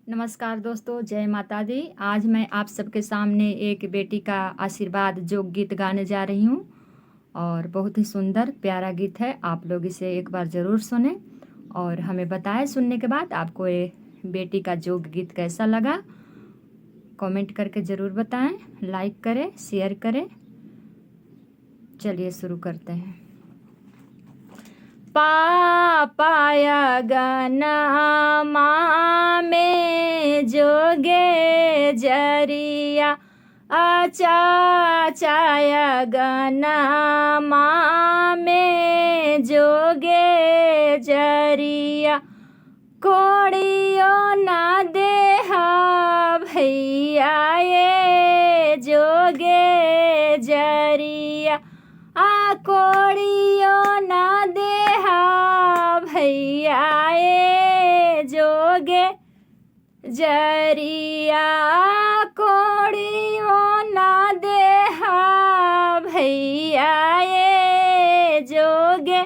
नमस्कार दोस्तों, जय माता दी। आज मैं आप सबके सामने एक बेटी का आशीर्वाद जोग गीत गाने जा रही हूँ और बहुत ही सुंदर प्यारा गीत है। आप लोग इसे एक बार ज़रूर सुने और हमें बताएं सुनने के बाद आपको ये बेटी का जोग गीत कैसा लगा। कमेंट करके ज़रूर बताएं, लाइक करें, शेयर करें। चलिए शुरू करते हैं। पापाया गनमा में जोगे जरिया चाया गनमा में जोगे जरिया कोड़ियो ना देहा भैया ये जोगे जरिया कोड़ियो ना देहा भैया ये जोगे जरिया कोड़ियो ना देहा भैया ये जोगे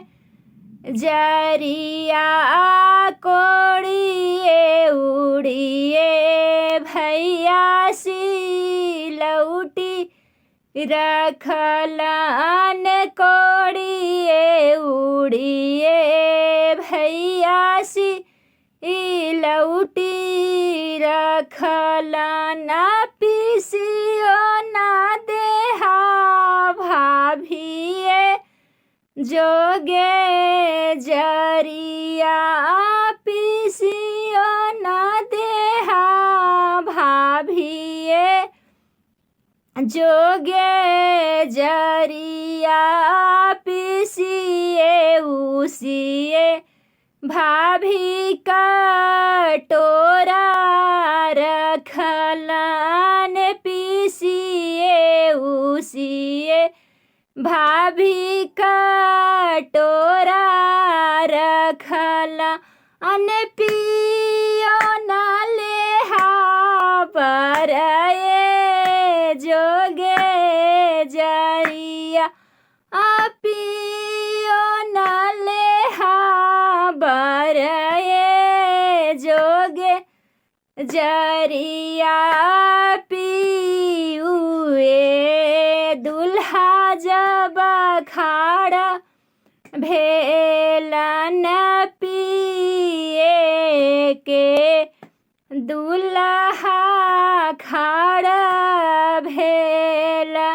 जरिया कोड़िए उड़िए भैया सी लौटी रखलन कोड़िए उड़िए भैया सी लौटी रखलन पीसियो ना देहा भाभिए जोगे जरिया पीसियो ना देहा भाभिए जोगे जरिया पीसिए उसिए भाभी का टोरा रखलन पीसिए उसिए भाभी का टोरा रखला अन पियो ना लेहा पर ये जोगे जरिया पियो ना लेहा बर ये जोगे जरिया पियुए दुल्हा जब खाड़ा भेलन पिए के दुल्हा खाड़ा भेला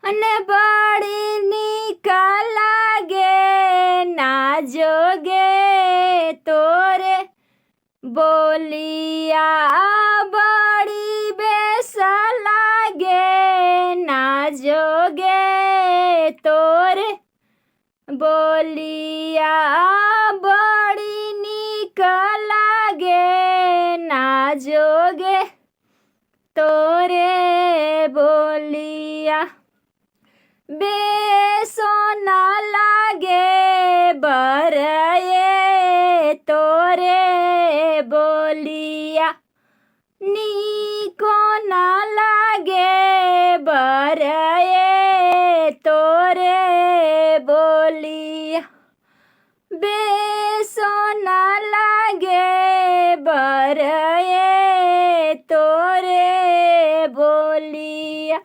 न बड़ी निक लागे ना जोगे तोरे बोलिया बड़ी बेस लागे ना जोगे तोरे बोलिया बड़ी निक लागे ना जोगे तोरे बोलिया बेसो ना लागे बर ये तोरे बोलिया नीको ना लागे बर ये तोरे बोलिया बेसो ना लागे बर ये तोरे बोलिया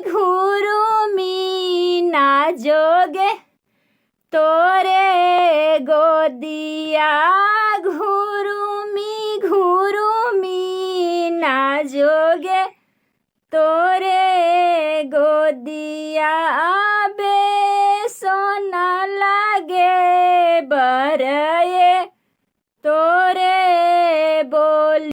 घुरुमी ना जोगे तोरे गोदिया घुरुमी ना जोगे तोरे गोदिया बेसो ना लागे बर